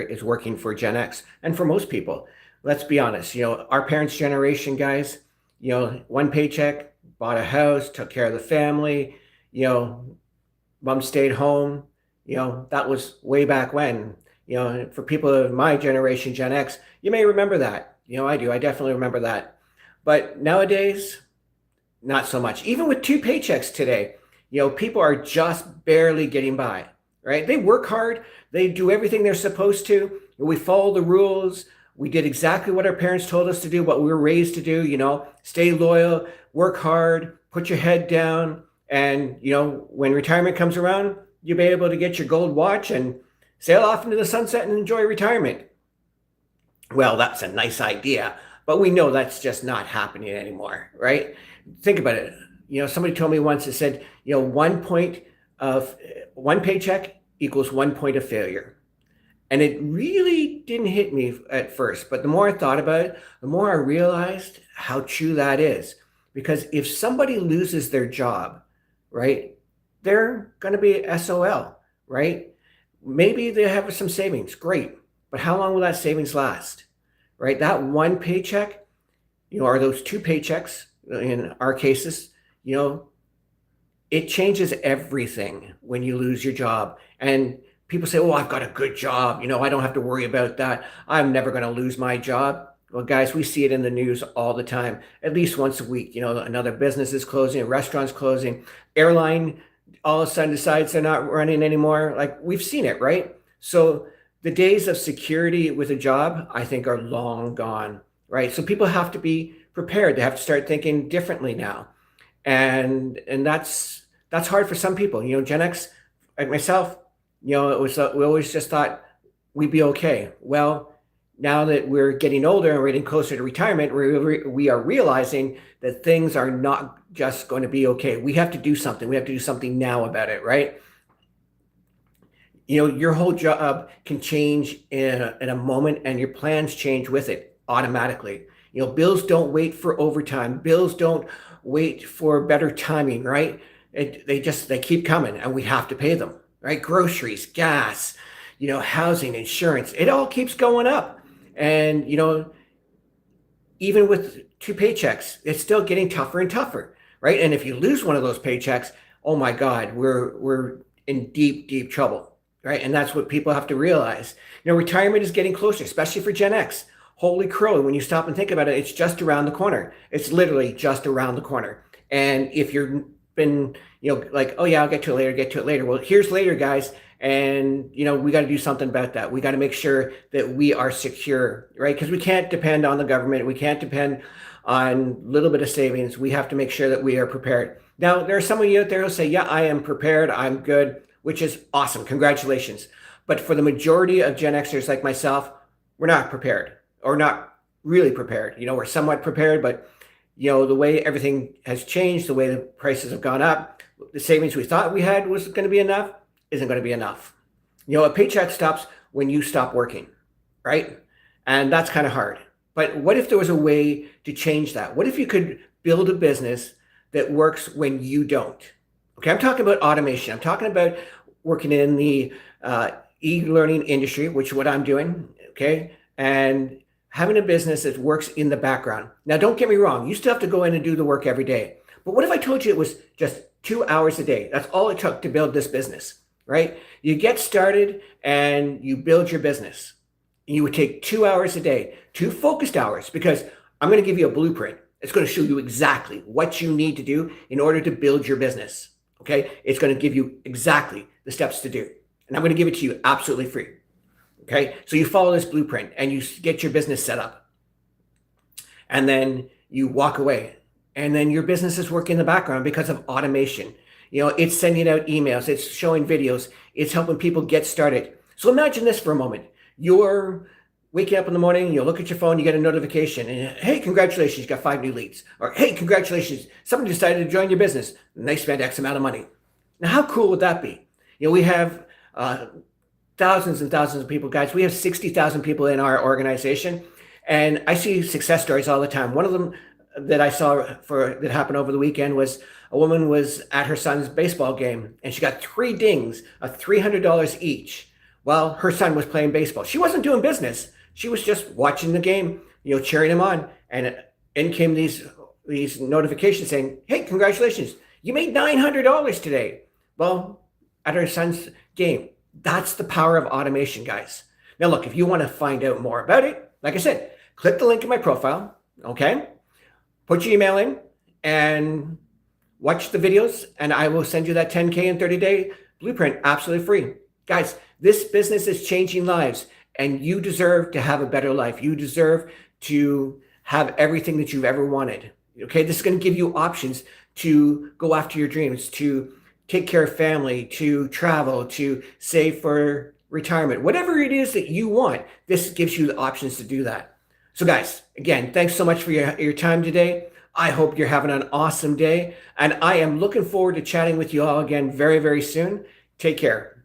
is working for Gen X and for most people. Let's be honest, our parents' generation, guys, one paycheck, bought a house, took care of the family, you know, mom stayed home. That was way back when. For people of my generation, Gen X, you may remember that. I do. I definitely remember that. But nowadays, not so much. Even with two paychecks today, people are just barely getting by, right? They work hard, they do everything they're supposed to. We follow the rules. We did exactly what our parents told us to do, what we were raised to do, stay loyal, work hard, put your head down. And, when retirement comes around, you'll be able to get your gold watch and sail off into the sunset and enjoy retirement. Well, that's a nice idea, but we know that's just not happening anymore, right? Think about it. Somebody told me once, it said, 1 paycheck equals 1 point of failure. And it really didn't hit me at first, but the more I thought about it, the more I realized how true that is. Because if somebody loses their job, right, they're going to be SOL, right? Maybe they have some savings, great, but how long will that savings last, right? That one paycheck, or those two paychecks in our cases, it changes everything when you lose your job. And people say, oh, I've got a good job. I don't have to worry about that. I'm never going to lose my job. Well, guys, we see it in the news all the time, at least once a week. Another business is closing, a restaurant's closing, airline all of a sudden decides they're not running anymore. Like, we've seen it, right? So the days of security with a job, I think, are long gone, right? So people have to be prepared. They have to start thinking differently now. And that's hard for some people. Gen X, like myself, it was we always just thought we'd be okay. Well, now that we're getting older and we're getting closer to retirement, we are realizing that things are not just going to be okay. We have to do something. We have to do something now about it, right? Your whole job can change in a moment, and your plans change with it automatically. Bills don't wait for overtime. Bills don't wait for better timing, right? They keep coming, and we have to pay them, right? Groceries, gas, housing, insurance, it all keeps going up. And, even with two paychecks, it's still getting tougher and tougher, right? And if you lose one of those paychecks, oh my God, we're in deep, deep trouble, right? And that's what people have to realize. Retirement is getting closer, especially for Gen X. Holy crow, when you stop and think about it, it's just around the corner. It's literally just around the corner. And if you've been, like, oh yeah, I'll get to it later. Well, here's later, guys. And, we got to do something about that. We got to make sure that we are secure, right? Because we can't depend on the government. We can't depend on a little bit of savings. We have to make sure that we are prepared. Now, there are some of you out there who say, yeah, I am prepared. I'm good, which is awesome. Congratulations. But for the majority of Gen Xers like myself, we're not prepared, or not really prepared. We're somewhat prepared, but the way everything has changed, the way the prices have gone up, the savings we thought we had was going to be enough isn't going to be enough. A paycheck stops when you stop working, right? And that's kind of hard. But what if there was a way to change that? What if you could build a business that works when you don't? Okay, I'm talking about automation. I'm talking about working in the e-learning industry, which is what I'm doing, okay? And having a business that works in the background. Now, don't get me wrong. You still have to go in and do the work every day. But what if I told you it was just 2 hours a day? That's all it took to build this business, right? You get started and you build your business. You would take 2 hours a day, 2 focused hours, because I'm going to give you a blueprint. It's going to show you exactly what you need to do in order to build your business, okay? It's going to give you exactly the steps to do. And I'm going to give it to you absolutely free. Okay, so you follow this blueprint and you get your business set up, and then you walk away, and then your business is working in the background because of automation. It's sending out emails, it's showing videos, it's helping people get started. So imagine this for a moment. You're waking up in the morning, you look at your phone, you get a notification, and hey, congratulations, you got 5 new leads. Or hey, congratulations, somebody decided to join your business, and they spent X amount of money. Now, how cool would that be? We have thousands and thousands of people, guys. We have 60,000 people in our organization, and I see success stories all the time. One of them that I saw that happened over the weekend was a woman was at her son's baseball game, and she got 3 dings of $300 each. while her son was playing baseball. She wasn't doing business. She was just watching the game, cheering him on. And in came these notifications saying, "Hey, congratulations, you made $900 today." Well, at her son's game. That's the power of automation, guys. Now, look, if you want to find out more about it, like I said, click the link in my profile, okay? Put your email in and watch the videos, and I will send you that 10K and 30-day blueprint absolutely free. Guys, this business is changing lives, and you deserve to have a better life. You deserve to have everything that you've ever wanted, okay? This is going to give you options to go after your dreams, to take care of family, to travel, to save for retirement, whatever it is that you want. This gives you the options to do that. So guys, again, thanks so much for your time today. I hope you're having an awesome day, and I am looking forward to chatting with you all again very, very soon. Take care.